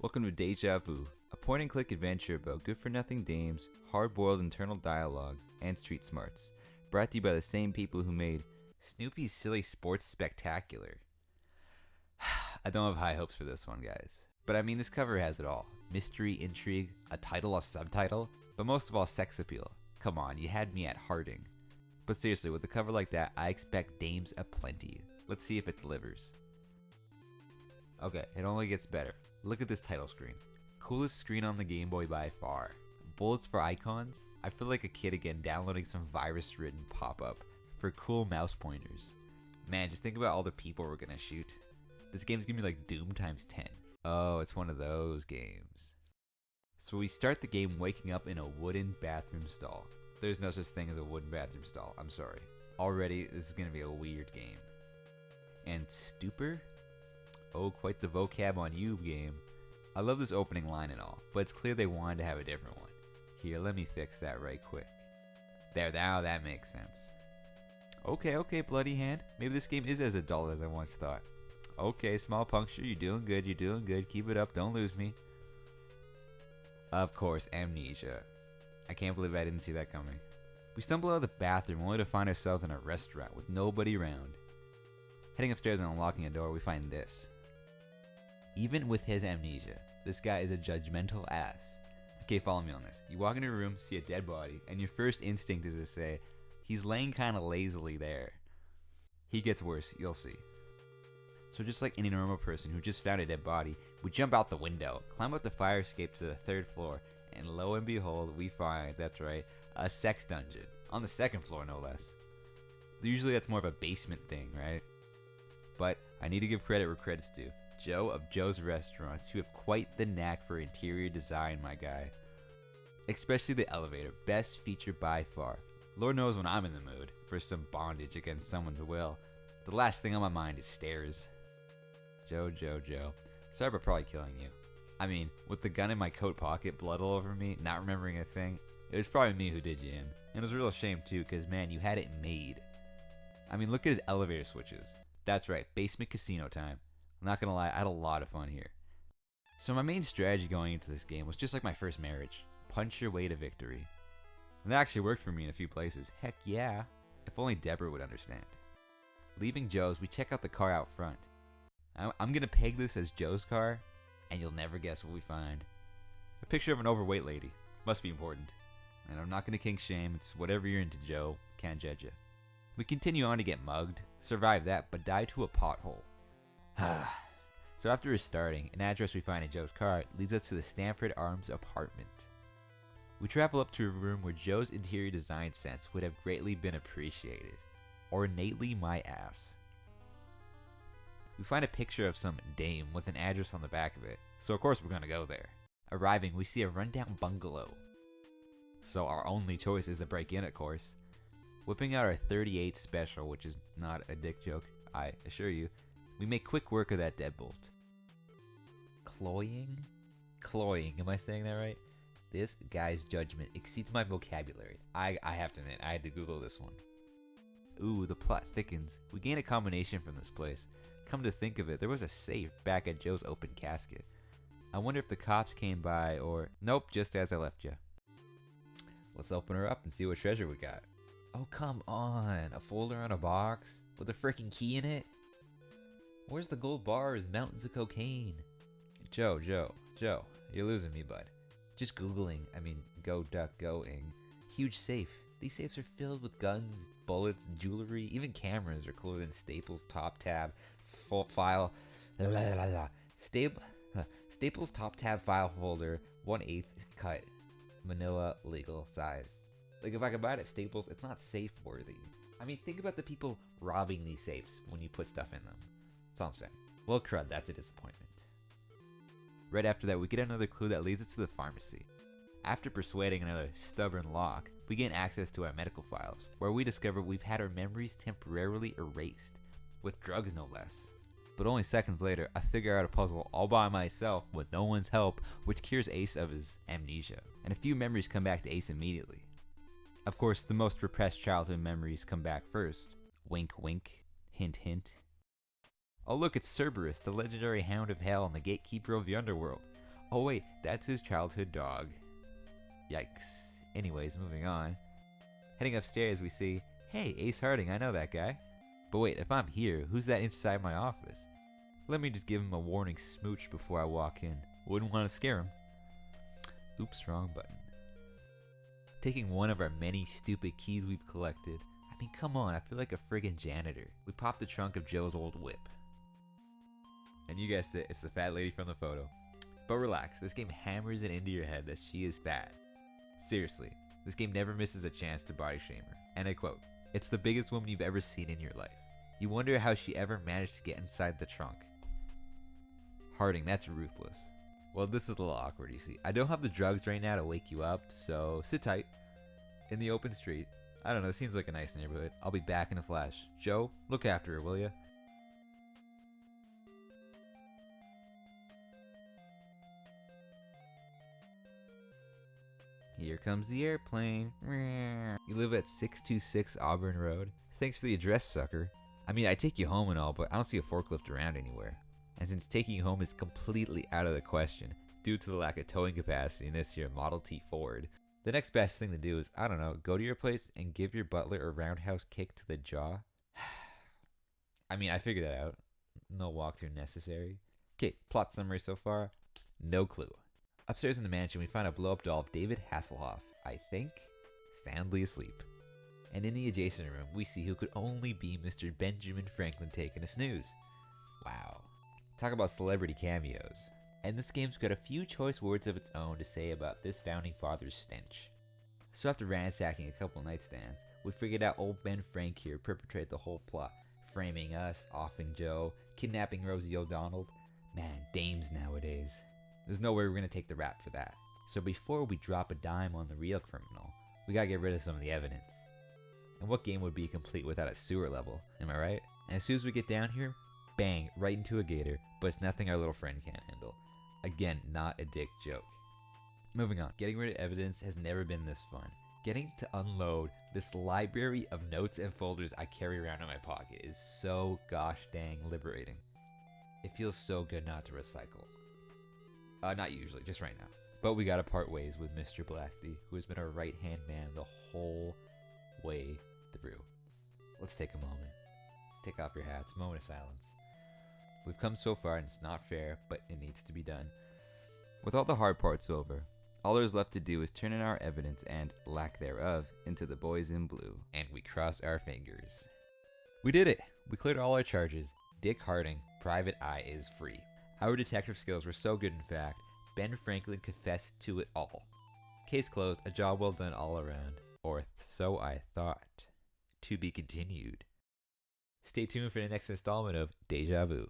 Welcome to Deja Vu, a point-and-click adventure about good-for-nothing dames, hard-boiled internal dialogues, and street smarts. Brought to you by the same people who made Snoopy's Silly Sports Spectacular. I don't have high hopes for this one, guys. But I mean, this cover has it all. Mystery, intrigue, a title, a subtitle, but most of all, sex appeal. Come on, you had me at Harding. But seriously, with a cover like that, I expect dames aplenty. Let's see if it delivers. Okay, it only gets better. Look at this title screen. Coolest screen on the Game Boy by far. Bullets for icons? I feel like a kid again downloading some virus-ridden pop-up for cool mouse pointers. Man, just think about all the people we're gonna shoot. This game's gonna be like Doom times 10. Oh, it's one of those games. So we start the game waking up in a wooden bathroom stall. There's no such thing as a wooden bathroom stall, I'm sorry. Already, this is gonna be a weird game. And stupor? Oh, quite the vocab on you, game. I love this opening line and all, but it's clear they wanted to have a different one. Here, let me fix that right quick. There, now that makes sense. Okay, bloody hand. Maybe this game is as adult as I once thought. Okay, small puncture, you're doing good, keep it up, don't lose me. Of course, amnesia. I can't believe I didn't see that coming. We stumble out of the bathroom only to find ourselves in a restaurant with nobody around. Heading upstairs and unlocking a door, we find this. Even with his amnesia, this guy is a judgmental ass. Okay, follow me on this. You walk into a room, see a dead body, and your first instinct is to say, he's laying kinda lazily there. He gets worse, you'll see. So just like any normal person who just found a dead body, we jump out the window, climb up the fire escape to the 3rd floor, and lo and behold, we find, that's right, a sex dungeon. On the 2nd floor, no less. Usually that's more of a basement thing, right? But I need to give credit where credit's due. Joe of Joe's Restaurants, you have quite the knack for interior design, my guy. Especially the elevator, best feature by far. Lord knows when I'm in the mood for some bondage against someone's will. The last thing on my mind is stairs. Joe. Sorry about probably killing you. I mean, with the gun in my coat pocket, blood all over me, not remembering a thing, it was probably me who did you in. And it was a real shame too, cause man, you had it made. I mean, look at his elevator switches. That's right, basement casino time. I'm not gonna lie, I had a lot of fun here. So my main strategy going into this game was just like my first marriage. Punch your way to victory. And that actually worked for me in a few places. Heck yeah. If only Deborah would understand. Leaving Joe's, we check out the car out front. I'm gonna peg this as Joe's car, and you'll never guess what we find. A picture of an overweight lady. Must be important. And I'm not gonna kink shame, it's whatever you're into, Joe. Can't judge ya. We continue on to get mugged, survive that, but die to a pothole. So after restarting, an address we find in Joe's car leads us to the Stanford Arms apartment. We travel up to a room where Joe's interior design sense would have greatly been appreciated. Ornately my ass. We find a picture of some dame with an address on the back of it, so of course we're gonna go there. Arriving, we see a rundown bungalow. So our only choice is to break in, of course. Whipping out our 38 special, which is not a dick joke, I assure you, we make quick work of that deadbolt. Cloying? Cloying, am I saying that right? This guy's judgment exceeds my vocabulary. I have to admit, I had to Google this one. Ooh, the plot thickens. We gain a combination from this place. Come to think of it, there was a safe back at Joe's open casket. I wonder if the cops came by or... Nope, just as I left you. Let's open her up and see what treasure we got. Oh, come on. A folder on a box? With a freaking key in it? Where's the gold bars, mountains of cocaine? Joe, you're losing me, bud. Just Googling, go duck going. Huge safe. These safes are filled with guns, bullets, jewelry, even cameras are clothed in Staples top tab file. Staples top tab file folder, 1/8 cut, manila legal size. Like if I could buy it at Staples, it's not safe worthy. I mean, think about the people robbing these safes when you put stuff in them. That's all I'm saying. Well, crud, that's a disappointment. Right after that, we get another clue that leads us to the pharmacy. After persuading another stubborn lock, we gain access to our medical files, where we discover we've had our memories temporarily erased, with drugs no less. But only seconds later, I figure out a puzzle all by myself with no one's help, which cures Ace of his amnesia, and a few memories come back to Ace immediately. Of course, the most repressed childhood memories come back first. Wink wink, hint hint. Oh look, it's Cerberus, the legendary Hound of Hell and the gatekeeper of the underworld. Oh wait, that's his childhood dog. Yikes. Anyways, moving on. Heading upstairs, we see, hey, Ace Harding, I know that guy. But wait, if I'm here, who's that inside my office? Let me just give him a warning smooch before I walk in. Wouldn't want to scare him. Oops, wrong button. Taking one of our many stupid keys we've collected. I mean, come on, I feel like a friggin' janitor. We pop the trunk of Joe's old whip. And you guessed it, it's the fat lady from the photo. But relax, this game hammers it into your head that she is fat. Seriously, this game never misses a chance to body shame her. And I quote, it's the biggest woman you've ever seen in your life. You wonder how she ever managed to get inside the trunk. Harding, that's ruthless. Well, this is a little awkward, you see. I don't have the drugs right now to wake you up, so sit tight. In the open street. I don't know, it seems like a nice neighborhood. I'll be back in a flash. Joe, look after her, will ya? Here comes the airplane. You live at 626 Auburn Road. Thanks for the address, sucker. I mean, I take you home and all, but I don't see a forklift around anywhere. And since taking you home is completely out of the question, due to the lack of towing capacity in this here Model T Ford, the next best thing to do is, I don't know, go to your place and give your butler a roundhouse kick to the jaw. I mean, I figured that out. No walkthrough necessary. Okay, plot summary so far. No clue. Upstairs in the mansion, we find a blow-up doll of David Hasselhoff, I think, soundly asleep. And in the adjacent room, we see who could only be Mr. Benjamin Franklin taking a snooze. Wow. Talk about celebrity cameos. And this game's got a few choice words of its own to say about this founding father's stench. So after ransacking a couple nightstands, we figured out old Ben Frank here perpetrated the whole plot, framing us, offing Joe, kidnapping Rosie O'Donnell. Man, dames nowadays. There's no way we're gonna take the rap for that. So before we drop a dime on the real criminal, we gotta get rid of some of the evidence. And what game would be complete without a sewer level, am I right? And as soon as we get down here, bang, right into a gator, but it's nothing our little friend can't handle. Again, not a dick joke. Moving on, getting rid of evidence has never been this fun. Getting to unload this library of notes and folders I carry around in my pocket is so gosh dang liberating. It feels so good not to recycle. Not usually, just right now. But we gotta part ways with Mr. Blasty, who has been our right-hand man the whole way through. Let's take a moment. Take off your hats, moment of silence. We've come so far and it's not fair, but it needs to be done. With all the hard parts over, all there's left to do is turn in our evidence and, lack thereof, into the boys in blue. And we cross our fingers. We did it! We cleared all our charges. Dick Harding, Private Eye, is free. Our detective skills were so good, in fact, Ben Franklin confessed to it all. Case closed, a job well done all around. Or so I thought. To be continued. Stay tuned for the next installment of Deja Vu.